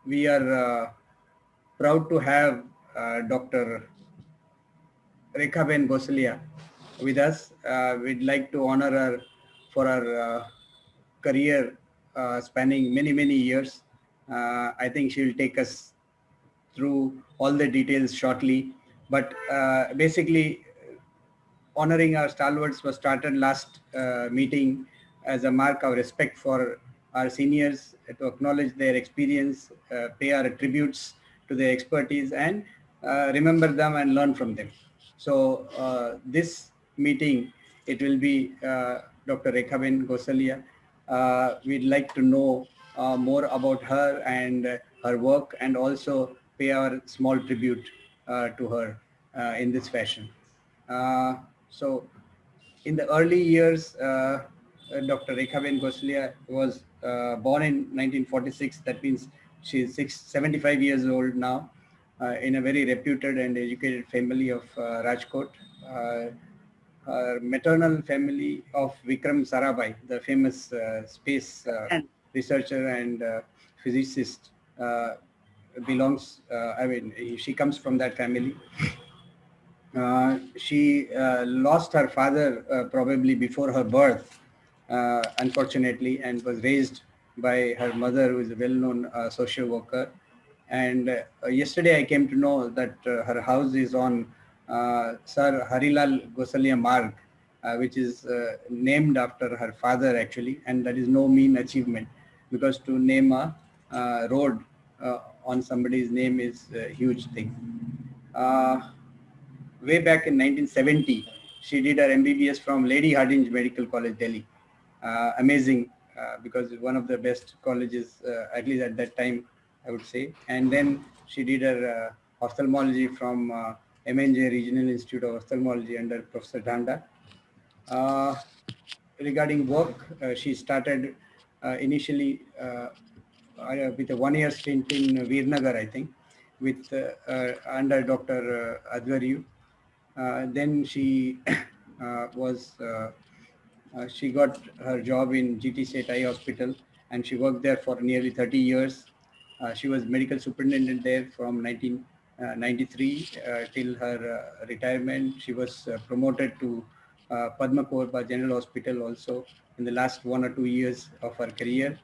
we are proud to have Dr. Rekhaben Gosalia with us. We'd like to honor her for her career spanning many, many years. I think she'll take us through all the details shortly. But basically, honoring our stalwarts was started last meeting as a mark of respect for our seniors, to acknowledge their experience, pay our tributes to their expertise, and remember them and learn from them. So this meeting, it will be Dr. Rekhaben Gosalia. We'd like to know more about her and her work, and also pay our small tribute to her in this fashion. So in the early years, Dr. Rekhaben Gosalia was born in 1946. That means she's 75 years old now, in a very reputed and educated family of Rajkot. Her maternal family of Vikram Sarabhai, the famous space researcher and physicist, belongs, she comes from that family. She lost her father probably before her birth, unfortunately, and was raised by her mother, who is a well-known social worker. And yesterday I came to know that her house is on Sir Harilal Gosalia Marg, which is named after her father actually, and that is no mean achievement, because to name a road on somebody's name is a huge thing. Way back in 1970, she did her MBBS from Lady Hardinge Medical College, Delhi. Amazing, because it's one of the best colleges, at least at that time, I would say. And then she did her ophthalmology from MNJ Regional Institute of Ophthalmology under Professor Dhanda. Regarding work, she started initially with a one-year stint in Veernagar, I think, with under Dr. Advaryu. Then she she got her job in GT State Eye Hospital, and she worked there for nearly 30 years. She was medical superintendent there from 1993 till her retirement. She was promoted to Padma Korba General Hospital also in the last 1 or 2 years of her career.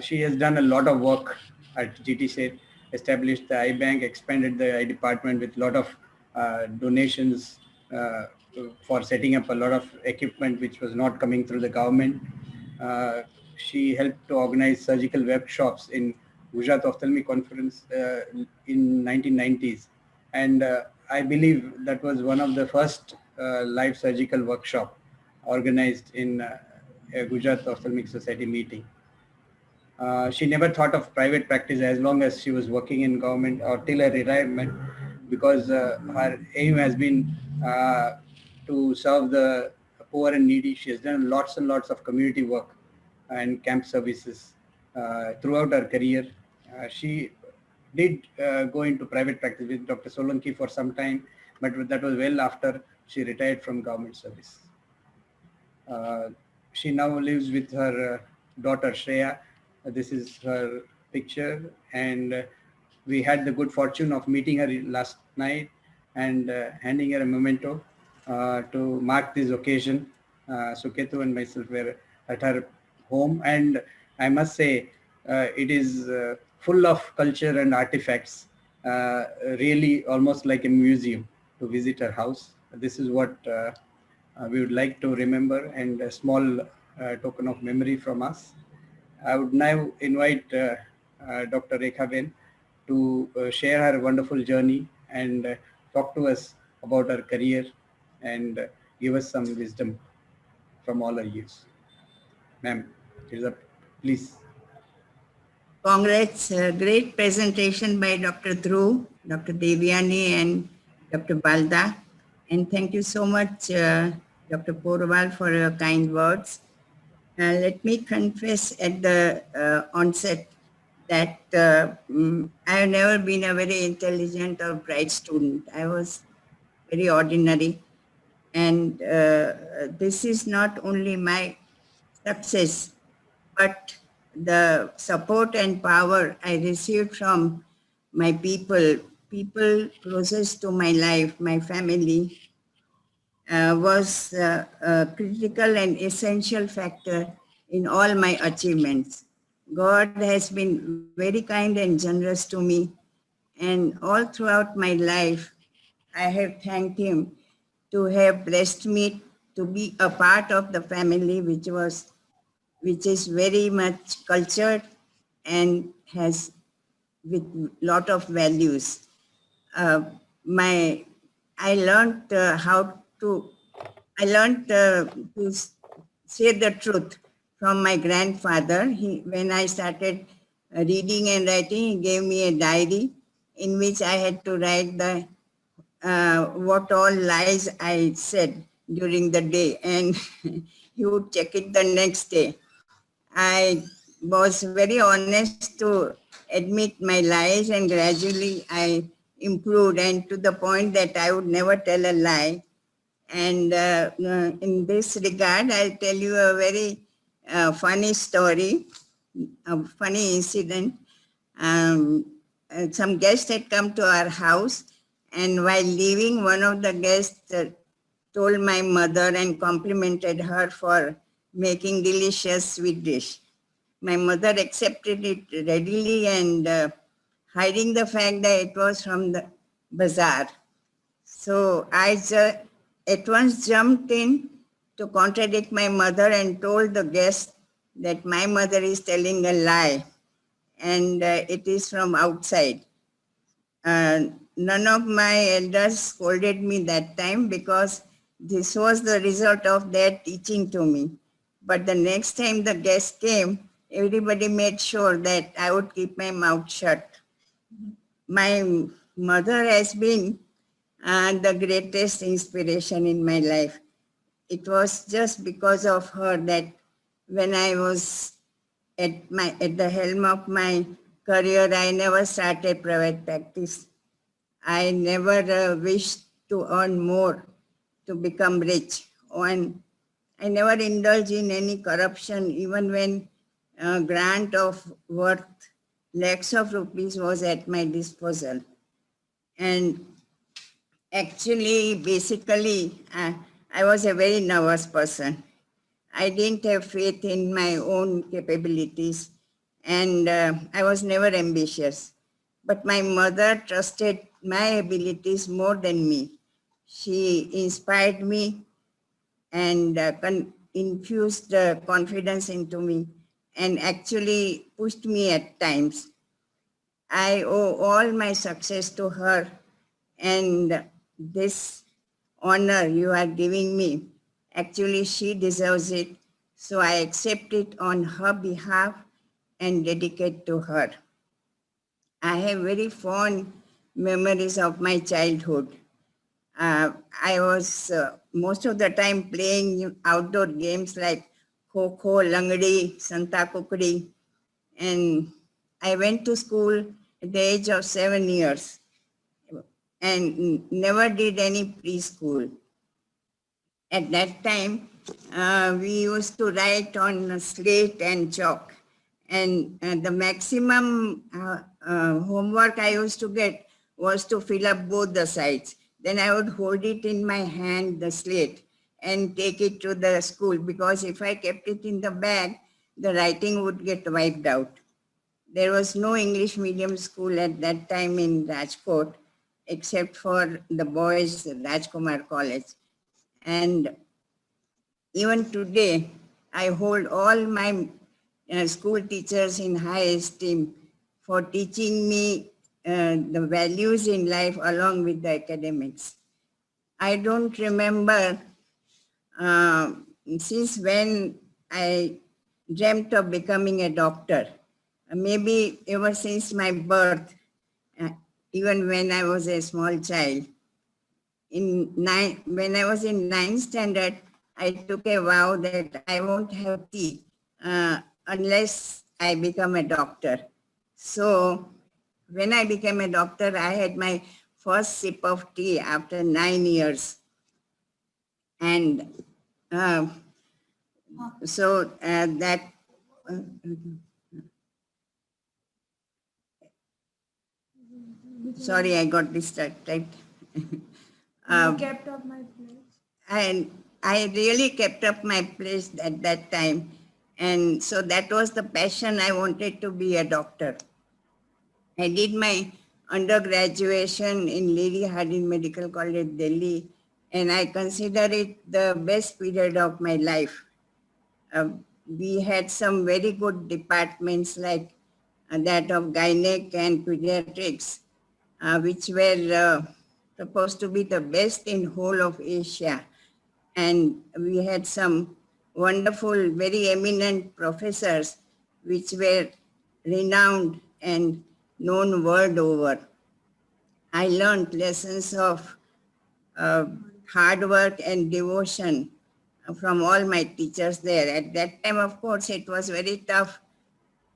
She has done a lot of work at GT State, established the eye bank, expanded the eye department with a lot of donations for setting up a lot of equipment which was not coming through the government. She helped to organize surgical workshops in Gujarat Ophthalmic Conference in 1990s. And I believe that was one of the first live surgical workshop organized in a Gujarat Ophthalmic Society meeting. She never thought of private practice as long as she was working in government or till her retirement, because her aim has been to serve the poor and needy. She has done lots and lots of community work and camp services throughout her career. She did go into private practice with Dr. Solanki for some time, but that was well after she retired from government service. She now lives with her daughter Shreya. This is her picture, and we had the good fortune of meeting her last night and handing her a memento to mark this occasion. Suketu and myself were at her home, and I must say it is full of culture and artifacts, really almost like a museum to visit her house. This is what we would like to remember, and a small token of memory from us. I would now invite Dr. Rekhaben to share her wonderful journey and talk to us about her career and give us some wisdom from all her years. Ma'am, please. Congrats, great presentation by Dr. Dhruv, Dr. Devyani and Dr. Balda. And thank you so much, Dr. Porwal, for your kind words. Let me confess at the onset that I have never been a very intelligent or bright student. I was very ordinary. And this is not only my success, but the support and power I received from my people closest to my life, my family, was a critical and essential factor in all my achievements. God has been very kind and generous to me, and all throughout my life, I have thanked Him to have blessed me to be a part of the family which is very much cultured and has with lot of values. Uh, my I learned how to I learned to say the truth from my grandfather. When I started reading and writing, he gave me a diary in which I had to write the what all lies I said during the day, and he would check it the next day. I was very honest to admit my lies, and gradually I improved, and to the point that I would never tell a lie. And in this regard, I'll tell you a very funny story, a funny incident. Um, some guests had come to our house, and while leaving, one of the guests told my mother and complimented her for making delicious sweet dish. My mother accepted it readily and hiding the fact that it was from the bazaar. So I at once jumped in to contradict my mother and told the guest that my mother is telling a lie and it is from outside. None of my elders scolded me that time because this was the result of their teaching to me. But the next time the guest came, everybody made sure that I would keep my mouth shut. My mother has been the greatest inspiration in my life. It was just because of her that when I was at the helm of my career, I never started private practice. I never wished to earn more to become rich. And I never indulged in any corruption, even when a grant of worth lakhs of rupees was at my disposal. And actually, basically, I was a very nervous person. I didn't have faith in my own capabilities, and I was never ambitious. But my mother trusted my abilities more than me. She inspired me and infused confidence into me and actually pushed me at times. I owe all my success to her, and this honor you are giving me, actually she deserves it. So I accept it on her behalf and dedicate to her. I have very fond memories of my childhood. I was most of the time playing outdoor games like Kho-Kho, Langdi, Santa Kukri, and I went to school at the age of 7 years and never did any preschool. At that time, we used to write on slate and chalk. And the maximum homework I used to get was to fill up both the sides. Then I would hold it in my hand, the slate, and take it to the school, because if I kept it in the bag, the writing would get wiped out. There was no English medium school at that time in Rajkot, except for the boys' Rajkumar College. And even today, I hold all my school teachers in high esteem for teaching me the values in life along with the academics. I don't remember since when I dreamt of becoming a doctor. Maybe ever since my birth, uh, even when I was a small child. When I was in 9th standard, I took a vow that I won't have tea unless I become a doctor. So when I became a doctor, I had my first sip of tea after 9 years. And so that Sorry, I got distracted. You kept up my pledge. And I really kept up my place at that time. And so that was the passion. I wanted to be a doctor. I did my undergraduation in Lady Harding Medical College, Delhi, and I consider it the best period of my life. We had some very good departments like that of gynec and pediatrics, which were supposed to be the best in whole of Asia. And we had some wonderful, very eminent professors, which were renowned and known world over. I learned lessons of hard work and devotion from all my teachers there. At that time, of course, it was very tough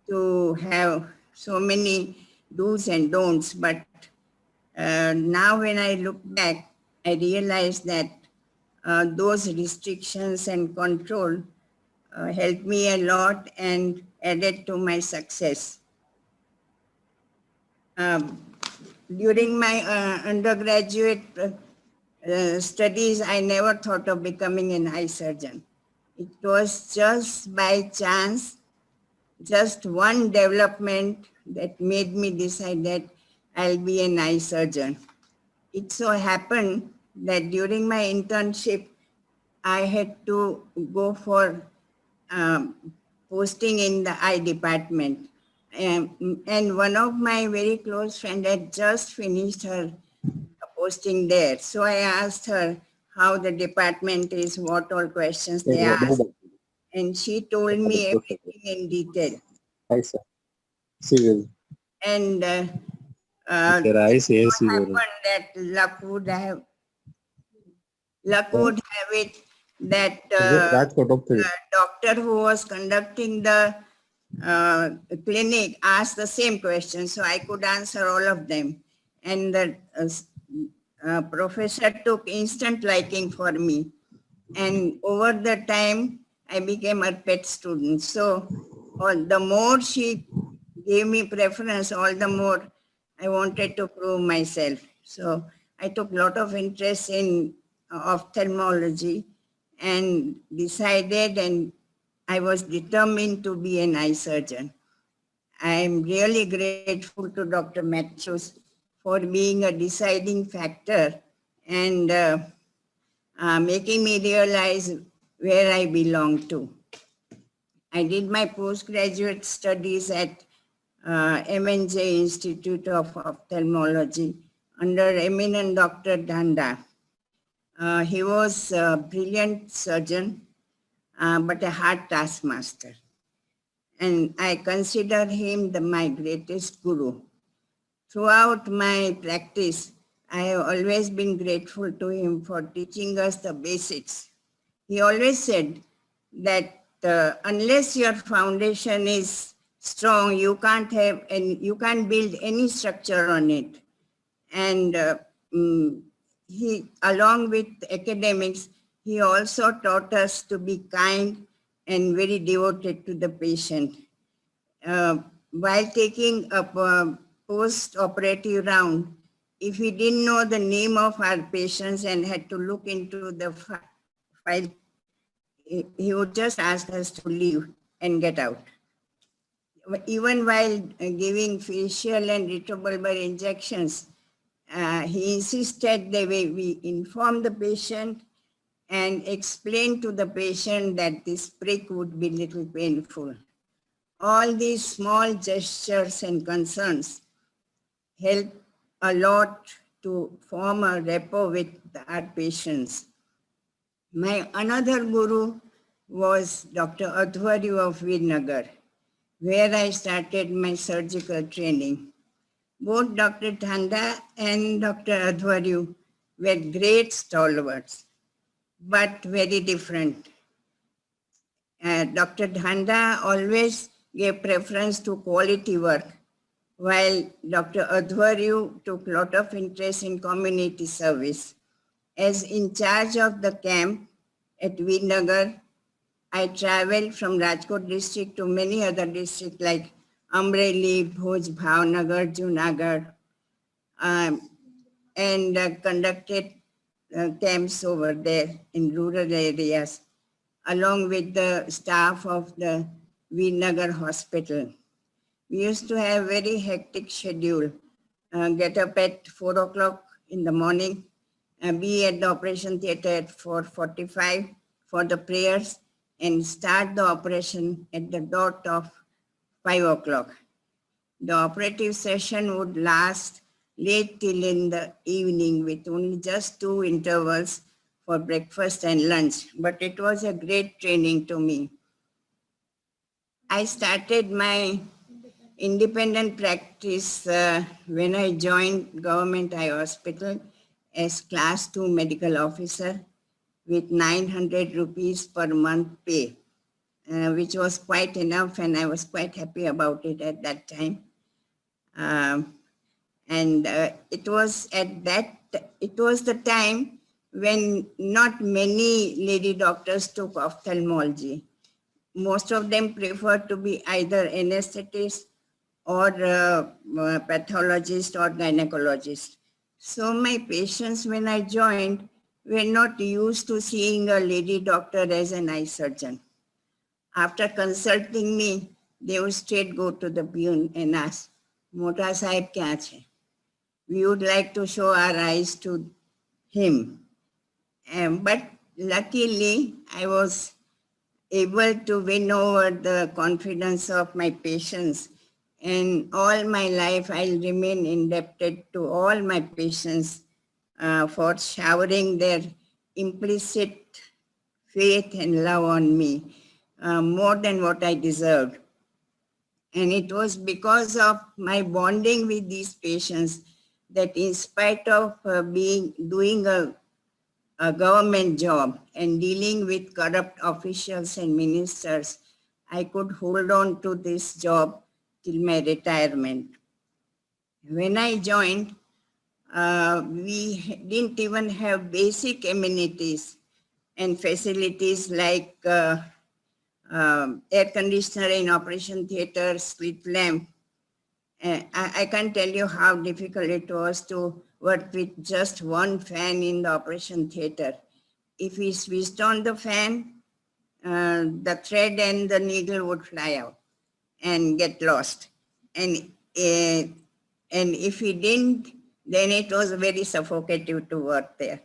to have so many do's and don'ts, but now when I look back, I realize that those restrictions and control helped me a lot and added to my success. During my undergraduate studies, I never thought of becoming an eye surgeon. It was just by chance, just one development that made me decide that I'll be an eye surgeon. It so happened that during my internship, I had to go for posting in the eye department. And one of my very close friends had just finished her posting there. So I asked her how the department is, what all questions they asked. And she told me everything in detail. Hi, sir. Civil. And Yes, what happened that luck would have it that the doctor who was conducting the clinic asked the same question, so I could answer all of them. And the professor took instant liking for me. And over the time, I became a pet student. So the more she gave me preference, all the more I wanted to prove myself. So I took a lot of interest in ophthalmology and decided, and I was determined to be an eye surgeon. I am really grateful to Dr. Matthews for being a deciding factor and making me realize where I belong to. I did my postgraduate studies at MNJ Institute of Ophthalmology under eminent Dr. Dhanda. He was a brilliant surgeon, but a hard taskmaster. And I consider him my greatest guru. Throughout my practice, I have always been grateful to him for teaching us the basics. He always said that unless your foundation is strong, you can't build any structure on it. And he, along with academics, he also taught us to be kind and very devoted to the patient. While taking a post-operative round, if we didn't know the name of our patients and had to look into the file, he would just ask us to leave and get out. Even while giving facial and retrobulbar injections, he insisted that we inform the patient and explain to the patient that this prick would be little painful. All these small gestures and concerns help a lot to form a rapport with our patients. My another guru was Dr. Adhwari of Veernagar, where I started my surgical training. Both Dr. Dhanda and Dr. Adhwari were great stalwarts, but very different. Dr. Dhanda always gave preference to quality work, while Dr. Adhwari took a lot of interest in community service. As in charge of the camp at Veernagar, I traveled from Rajkot district to many other districts like Amreli, Bhuj, Bhavnagar, Junagadh, and conducted camps over there in rural areas, along with the staff of the Veernagar Hospital. We used to have very hectic schedule. Get up at 4 o'clock in the morning, be at the operation theater at 4:45 for the prayers, and start the operation at the dot of 5 o'clock. The operative session would last late till in the evening with only just 2 intervals for breakfast and lunch, but it was a great training to me. I started my independent practice when I joined Government Eye Hospital as Class 2 medical officer with 900 rupees per month pay, which was quite enough, and I was quite happy about it at that time. It was the time when not many lady doctors took ophthalmology. Most of them preferred to be either anesthetists or pathologist or gynecologist. So my patients, when I joined, were not used to seeing a lady doctor as an eye surgeon. After consulting me, they would straight go to the peon and ask, "Mota Sahib kya hai?" We would like to show our eyes to him. But luckily, I was able to win over the confidence of my patients. And all my life, I'll remain indebted to all my patients for showering their implicit faith and love on me, more than what I deserved. And it was because of my bonding with these patients that in spite of doing a government job and dealing with corrupt officials and ministers, I could hold on to this job till my retirement. When I joined, we didn't even have basic amenities and facilities like air conditioner in operation theater, street lamp. I can't tell you how difficult it was to work with just one fan in the operation theater. If we switched on the fan, the thread and the needle would fly out and get lost. And if we didn't, then it was very suffocating to work there.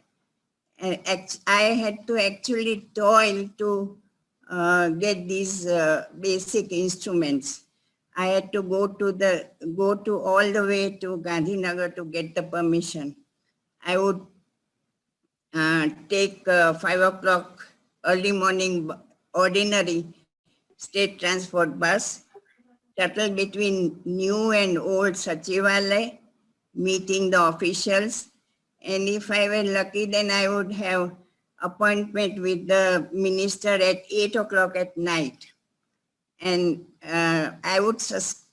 And I had to actually toil to get these basic instruments. I had to go to all the way to Gandhinagar to get the permission. I would take 5 o'clock early morning ordinary state transport bus, shuttle between new and old Sachivalay, meeting the officials. And if I were lucky, then I would have appointment with the minister at 8 o'clock at night. And I would sustain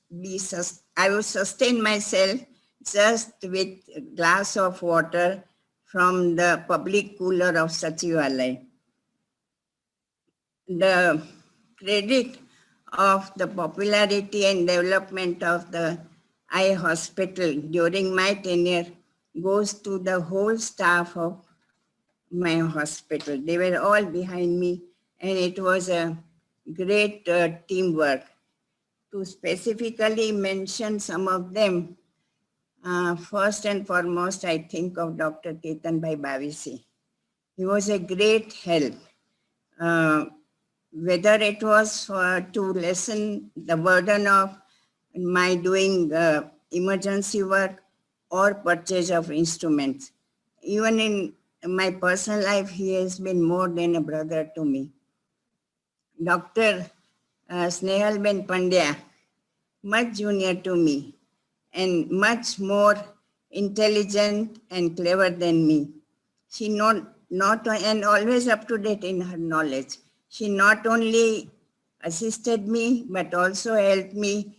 myself just with a glass of water from the public cooler of Sachivalay. The credit of the popularity and development of the eye hospital during my tenure goes to the whole staff of my hospital. They were all behind me, and it was a great teamwork. To specifically mention some of them, first and foremost, I think of Dr. Ketan Bhai Bavisi. He was a great help. Whether it was to lessen the burden of my doing emergency work or purchase of instruments. Even in my personal life, he has been more than a brother to me. Dr. Snehalben Pandya, much junior to me and much more intelligent and clever than me. She and always up to date in her knowledge. She not only assisted me, but also helped me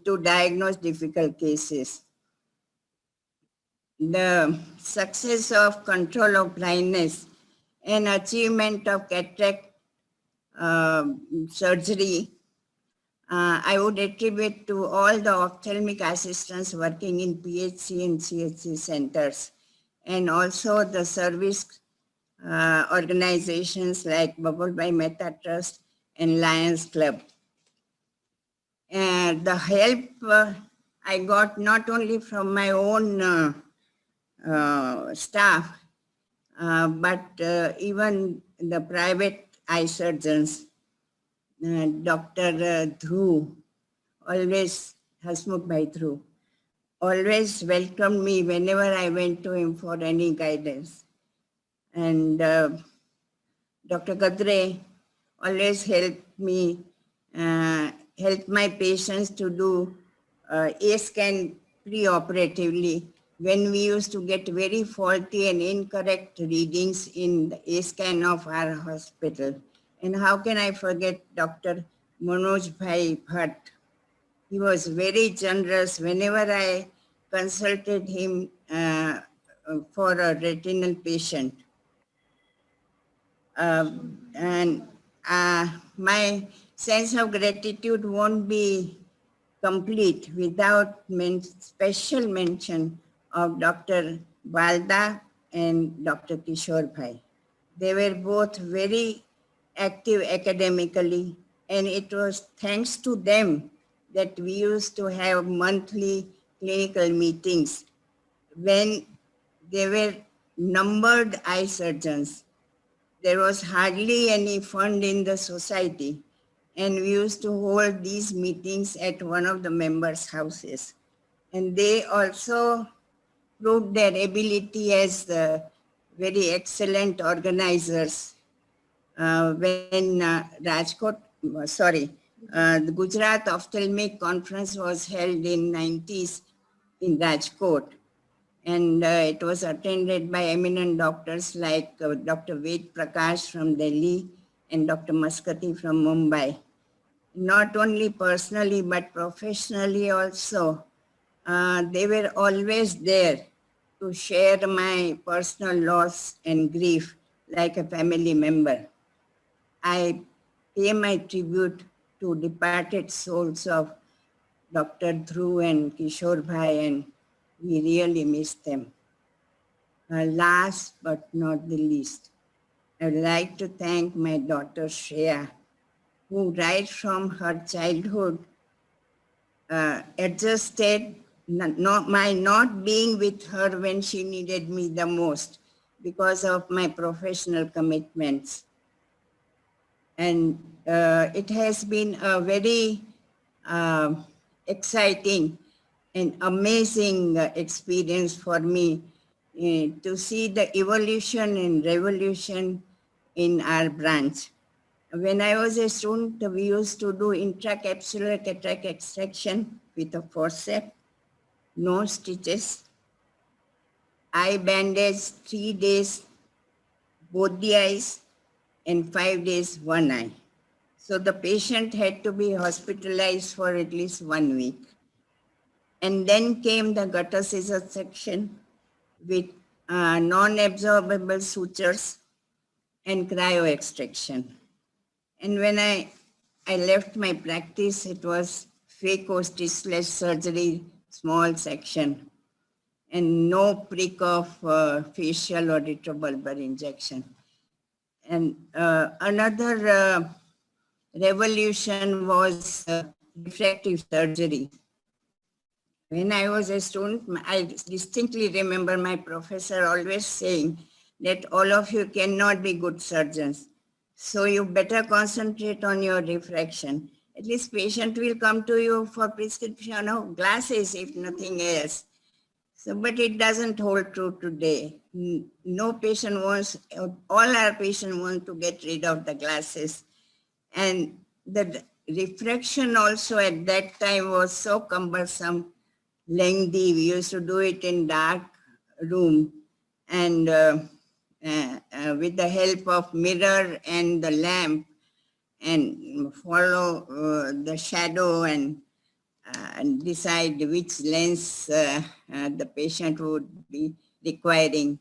to diagnose difficult cases. The success of control of blindness and achievement of cataract surgery I would attribute to all the ophthalmic assistants working in PHC and CHC centers, and also the service organizations like Bubble by Mehta Trust and Lions Club. The help I got not only from my own staff, but even the private eye surgeons. Dr. Dhruv, always, Hasmukh Bhai Dhruv, always welcomed me whenever I went to him for any guidance. And Dr. Gadre always helped me, helped my patients to do A-scan pre-operatively when we used to get very faulty and incorrect readings in the A-scan of our hospital. And how can I forget Dr. Manoj Bhai Bhatt? He was very generous whenever I consulted him for a retinal patient. And my sense of gratitude won't be complete without special mention of Dr. Balda and Dr. Kishore Bhai. They were both very active academically, and it was thanks to them that we used to have monthly clinical meetings when there were numbered eye surgeons. There was hardly any fund in the society, and we used to hold these meetings at one of the members' houses. And they also proved their ability as very excellent organizers. When the Gujarat Ophthalmic Conference was held in 90s in Rajkot, and it was attended by eminent doctors like Dr. Ved Prakash from Delhi and Dr. Maskati from Mumbai. Not only personally, but professionally also, they were always there to share my personal loss and grief like a family member. I pay my tribute to departed souls of Dr. Dhruv and Kishore Bhai, and we really miss them. Last but not the least, I would like to thank my daughter Shreya, who right from her childhood adjusted my not being with her when she needed me the most because of my professional commitments. And it has been a very exciting and amazing experience for me to see the evolution and revolution in our branch. When I was a student, we used to do intracapsular cataract extraction with a forceps, no stitches, eye bandage 3 days, both the eyes, and 5 days, one eye. So the patient had to be hospitalized for at least 1 week. And then came the gutter scissor section with non-absorbable sutures and cryo extraction. And when I left my practice, it was phaco-stitchless surgery, small section, and no prick of facial or retrobulbar injection. And another revolution was refractive surgery. When I was a student, I distinctly remember my professor always saying that all of you cannot be good surgeons. So you better concentrate on your refraction. At least patient will come to you for prescription of glasses, if nothing else. So, but it doesn't hold true today. No patient wants, all our patients want to get rid of the glasses. And the refraction also at that time was so cumbersome, lengthy. We used to do it in dark room, and with the help of mirror and the lamp, and follow the shadow and decide which lens the patient would be requiring.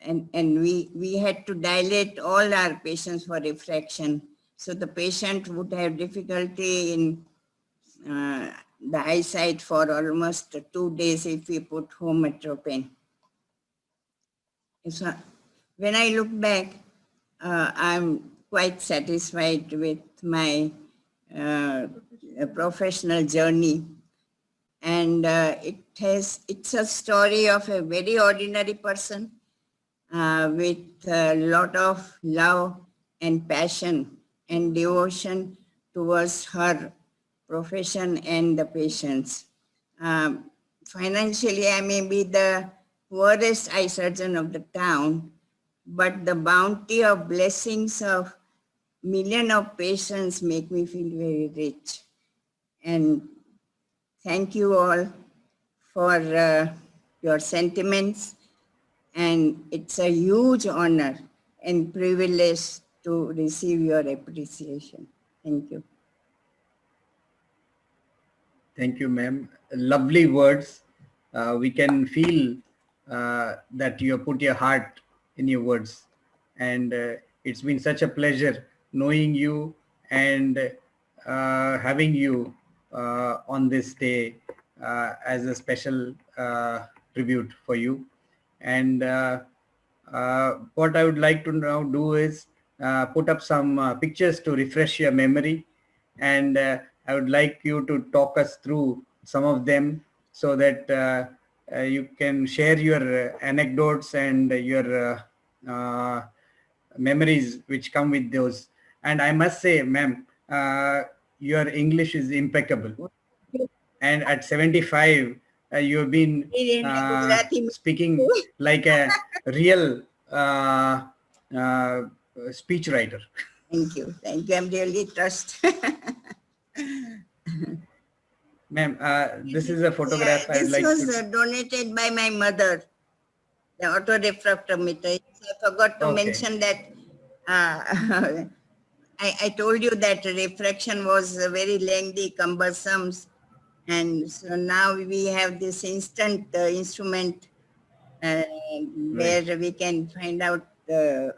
And we had to dilate all our patients for refraction. So the patient would have difficulty in the eyesight for almost 2 days if we put hometropine. So when I look back, I'm quite satisfied with my professional journey, and it's a story of a very ordinary person with a lot of love and passion and devotion towards her profession and the patients. Financially, I may be the poorest eye surgeon of the town, but the bounty of blessings of million of patients make me feel very rich. And thank you all for your sentiments. And it's a huge honor and privilege to receive your appreciation. Thank you. Thank you, ma'am. Lovely words. We can feel that you have put your heart in your words. And it's been such a pleasure knowing you and having you on this day as a special tribute for you. And what I would like to now do is put up some pictures to refresh your memory. And I would like you to talk us through some of them so that you can share your anecdotes and your memories which come with those. And I must say, ma'am, your English is impeccable. And at 75, you have been speaking like a real speech writer. Thank you. Thank you. I'm really touched. Ma'am, this is a photograph. Yeah, I'd this like was to... donated by my mother, the autorefractometer. I forgot to Okay. mention that. I told you that refraction was very lengthy, cumbersome, and so now we have this instant instrument where we can find out the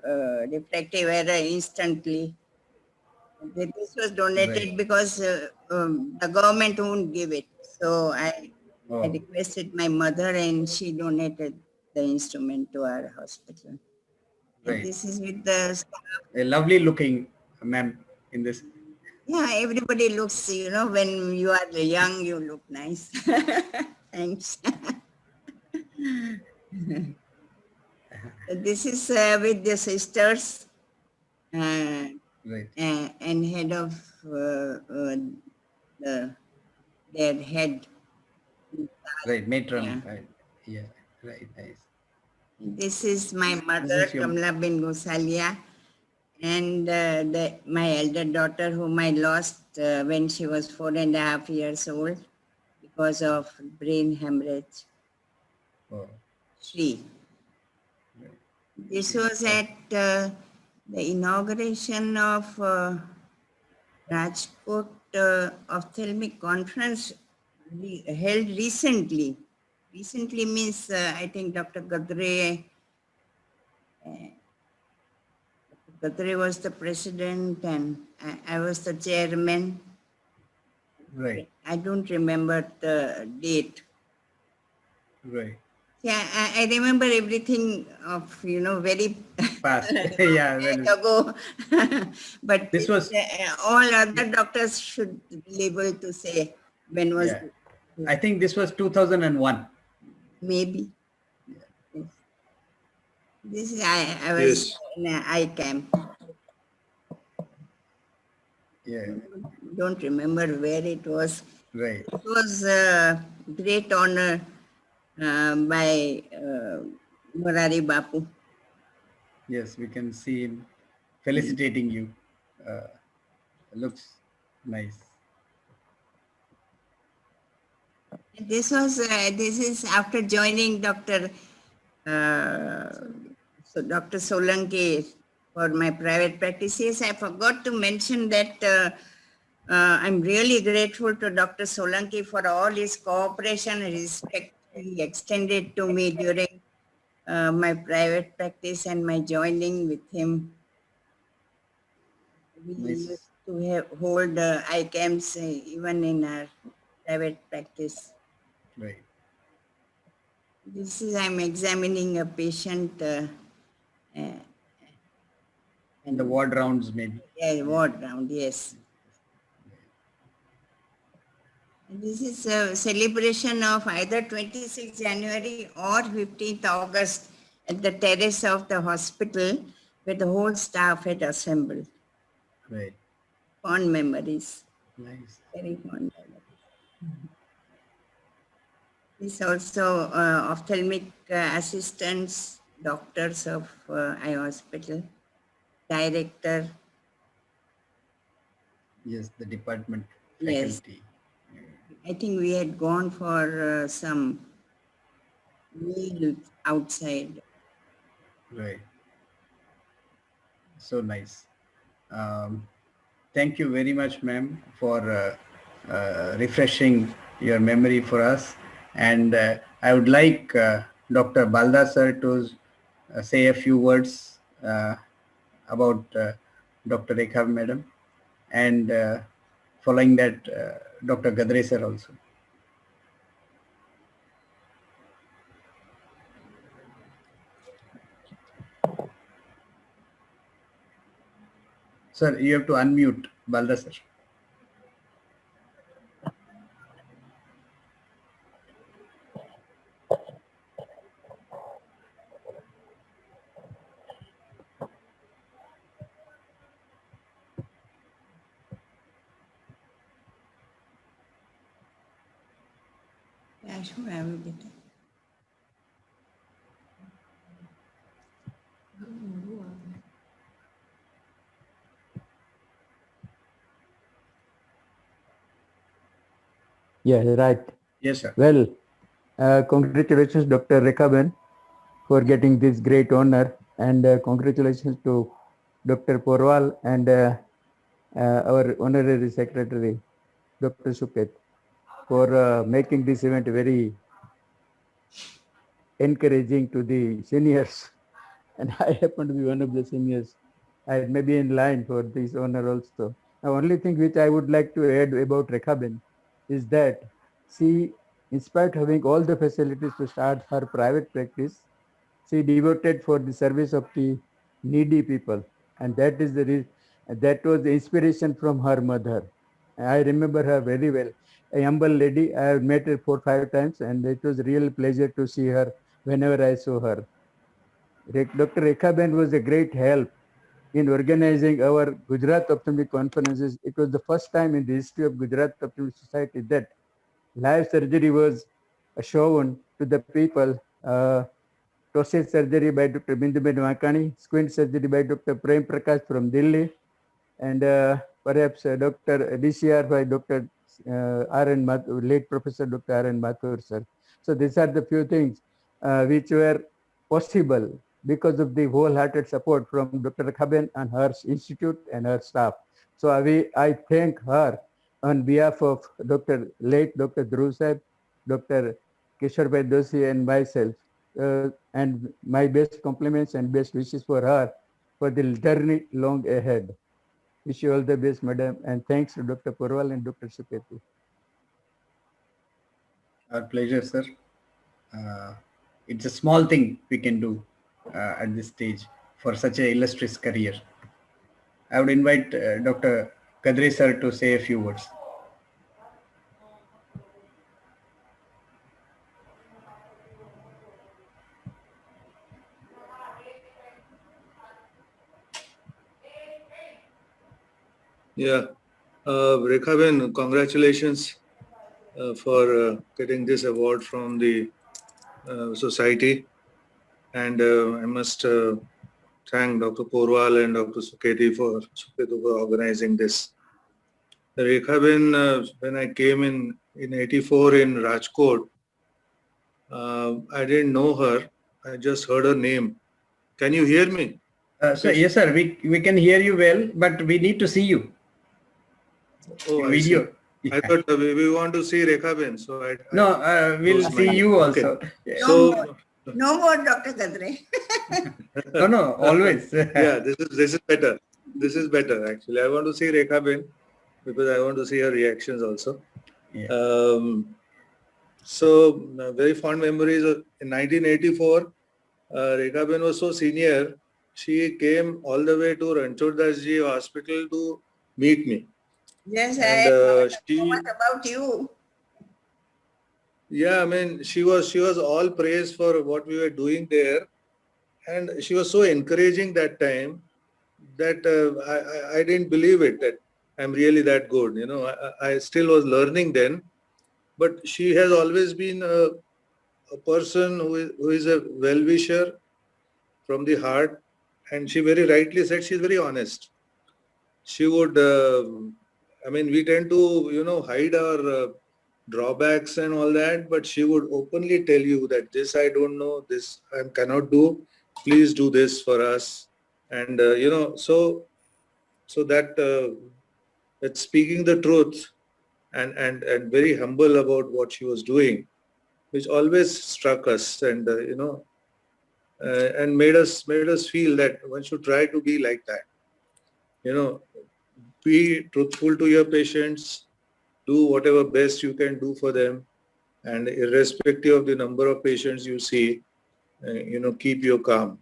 refractive error instantly. This was donated because the government won't give it. So I requested my mother and she donated the instrument to our hospital. And this is with the staff. A lovely looking ma'am in this. Yeah, everybody looks, when you are young, you look nice. Thanks. This is with the sisters and head of their head. Right, matron. Yeah, right, nice. This is my mother, Kamla bin Gosalia, and my elder daughter, whom I lost when she was 4.5 years old because of brain hemorrhage. Shri. This was at the inauguration of Rajkot Ophthalmic Conference held recently. Recently means, I think Dr. Gadre was the president and I was the chairman. Right. I don't remember the date. Right. Yeah, I remember everything of, very fast. Yeah, ago. But this was all other doctors should be able to say when was it. I think this was 2001. Maybe. Yes. This is I was in an eye camp. Yeah. Don't remember where it was. Right. It was a great honor by Morari Bapu. Yes, we can see him felicitating you. Looks nice. This is after joining Dr. Solanki for my private practices. I forgot to mention that I'm really grateful to Dr. Solanki for all his cooperation and respect he extended to me during my private practice and my joining with him. We used hold eye camps even in our private practice. Right. This is, I'm examining a patient And the ward rounds maybe. ward round, yes. This is a celebration of either 26th January or 15th August at the terrace of the hospital where the whole staff had assembled. Right. Fond memories, Nice. very fond memories. This also ophthalmic assistants, doctors of eye hospital, director. Yes, the department Yes. faculty. I think we had gone for some meal outside. Right. So nice. Thank you very much, ma'am, for refreshing your memory for us. And I would like Dr. Balda sir to say a few words about Dr. Rekha madam, and following that, Dr. Gadre sir also. Sir, you have to unmute Balda sir. Yeah, sure, I will get it. Yeah, right. Yes, sir. Well, congratulations, Dr. Rekhaben, for getting this great honor, and congratulations to Dr. Porwal and our honorary secretary, Dr. Suket, for making this event very encouraging to the seniors. And I happen to be one of the seniors. I may be in line for this honor also. The only thing which I would like to add about Rekhaben is that she, in spite of having all the facilities to start her private practice, she devoted for the service of the needy people. And that is that was the inspiration from her mother. I remember her very well. A humble lady, I have met her 4 or 5 times, and it was a real pleasure to see her whenever I saw her. Dr. Rekhaben was a great help in organizing our Gujarat Ophthalmic conferences. It was the first time in the history of Gujarat Ophthalmic Society that live surgery was shown to the people. Tossage surgery by Dr. Binduben Wakani, squint surgery by Dr. Prem Prakash from Delhi, and perhaps Dr. DCR by Dr. R.N. Mathur, late Professor Dr. R.N. Mathur, sir. So these are the few things which were possible because of the wholehearted support from Dr. Rekhaben and her institute and her staff. So I thank her on behalf of late Dr. Dhruv Sahib, Dr. Kishore Bhai Doshi and myself, and my best compliments and best wishes for her for the journey long ahead. Wish you all the best, madam, and thanks to Dr. Porwal and Dr. Suketi. Our pleasure, sir. It's a small thing we can do at this stage for such an illustrious career. I would invite Dr. Kadre sir to say a few words. Yeah, Rekhaben, congratulations for getting this award from the society, and I must thank Dr. Porwal and Dr. Suketi for organizing this. Rekhaben, when I came in '84 in Rajkot, I didn't know her. I just heard her name. Can you hear me? So yes, sir. We can hear you well, but we need to see you. Oh, Video. I thought we want to see Rekhaben, so we'll see you also. Okay. Yeah. So No more, Dr. Kadre. No, always. yeah, this is better. this is better actually. I want to see Rekha Ben because I want to see her reactions also. Yeah. So very fond memories of in 1984. Rekha Ben was so senior. She came all the way to Ranchod Das Ji Hospital to meet me. Yes, I And heard so she, much about you. yeah, I mean, she was all praised for what we were doing there, and she was so encouraging that time that I didn't believe it that I'm really that good. You know, I still was learning then, but she has always been a person who is a well-wisher from the heart, and she very rightly said she's very honest. She would, I mean, we tend to, hide our drawbacks and all that, but she would openly tell you that this I don't know, this I cannot do, please do this for us. And, so that speaking the truth and very humble about what she was doing, which always struck us and, and made us feel that one should try to be like that. Be truthful to your patients, do whatever best you can do for them, and irrespective of the number of patients you see, keep your calm.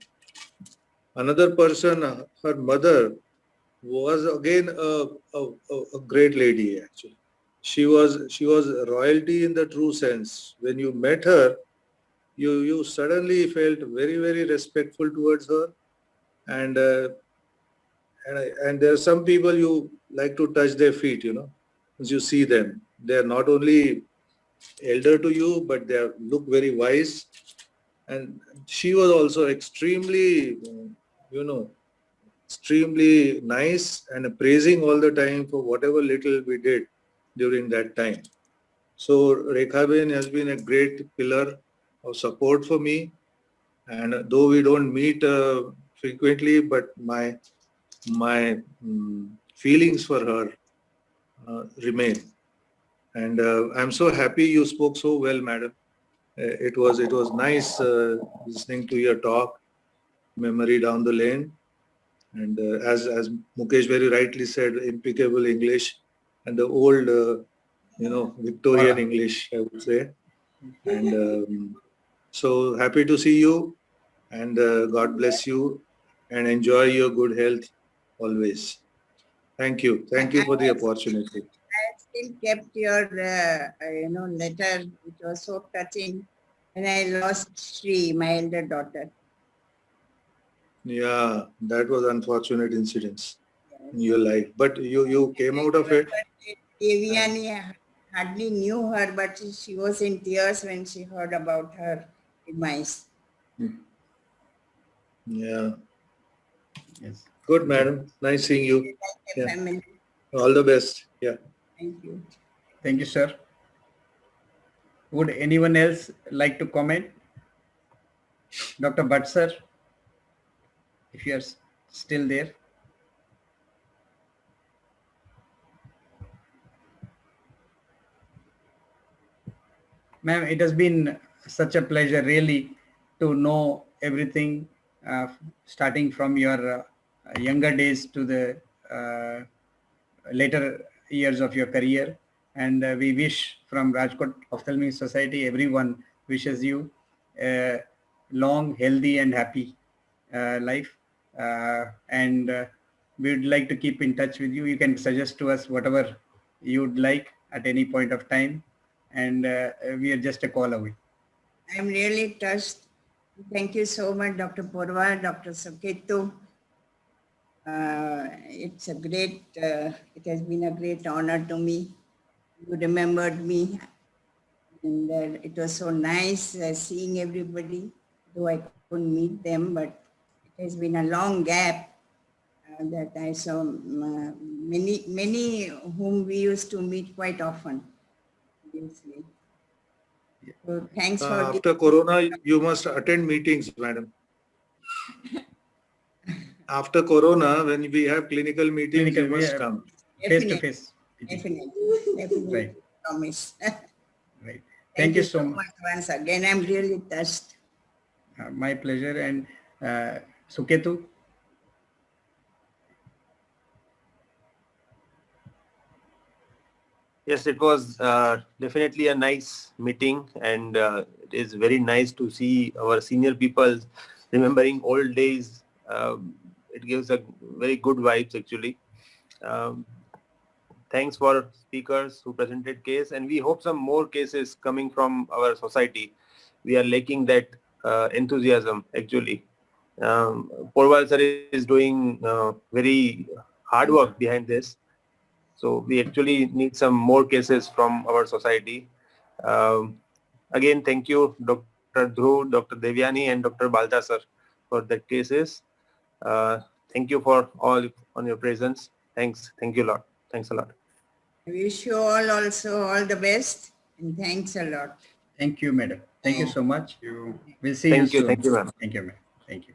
Another person, her mother, was again a great lady actually. She was royalty in the true sense. When you met her, you suddenly felt very, very respectful towards her, and and there are some people you like to touch their feet, as you see them. They are not only elder to you, but they look very wise. And she was also extremely, extremely nice and praising all the time for whatever little we did during that time. So Rekha Ben has been a great pillar of support for me. And though we don't meet frequently, but my feelings for her remain. And I'm so happy you spoke so well, madam. It was nice listening to your talk, memory down the lane. And as Mukesh very rightly said, impeccable English and the old, Victorian English, I would say. And so happy to see you, and God bless you, and enjoy your good health always. Thank you. Thank you for the opportunity. I still kept your, letter, which was so touching. And I lost Shri, my elder daughter. Yeah, that was unfortunate incidents in your life, but you came out of it. Devyani hardly knew her, but she was in tears when she heard about her demise. Yeah. Yes. Good, madam. Nice seeing you. Yeah. Family. All the best. Yeah. Thank you. Thank you, sir. Would anyone else like to comment? Dr. Bhatt, sir, if you are still there. Ma'am, it has been such a pleasure really to know everything starting from your younger days to the later years of your career. And we wish from Rajkot Ophthalmic Society, everyone wishes you a long, healthy and happy life. And we would like to keep in touch with you. You can suggest to us whatever you'd like at any point of time. And we are just a call away. I'm really touched. Thank you so much, Dr. Porwal, Dr. Suketu. It's a great, it has been a great honor to me. You remembered me, and it was so nice seeing everybody, though I couldn't meet them, but it has been a long gap that I saw many whom we used to meet quite often. Obviously. So thanks for After Corona, you must attend meetings, madam. After Corona, when we have clinical meetings, you must come. Face to face. Definitely. Right. Promise. Right. Thank you so much. Once again. I'm really touched. My pleasure. And Suketu? Yes, it was definitely a nice meeting, and it is very nice to see our senior people remembering old days. It gives a very good vibes actually. Um, Thanks for speakers who presented case, and we hope some more cases coming from our society. We are lacking that enthusiasm actually. Porwal sir is doing very hard work behind this. So we actually need some more cases from our society. Again, thank you, Dr. Dhruv, Dr. Devyani, and Dr. Balda sir for the cases. Thank you for all on your presence. Thanks. Thank you a lot. Thanks a lot. I wish you all also all the best and thanks a lot. Thank you, madam. Thank you so much. We'll see Thank you you. soon. Thank you, ma'am. Thank you, ma'am. Thank you.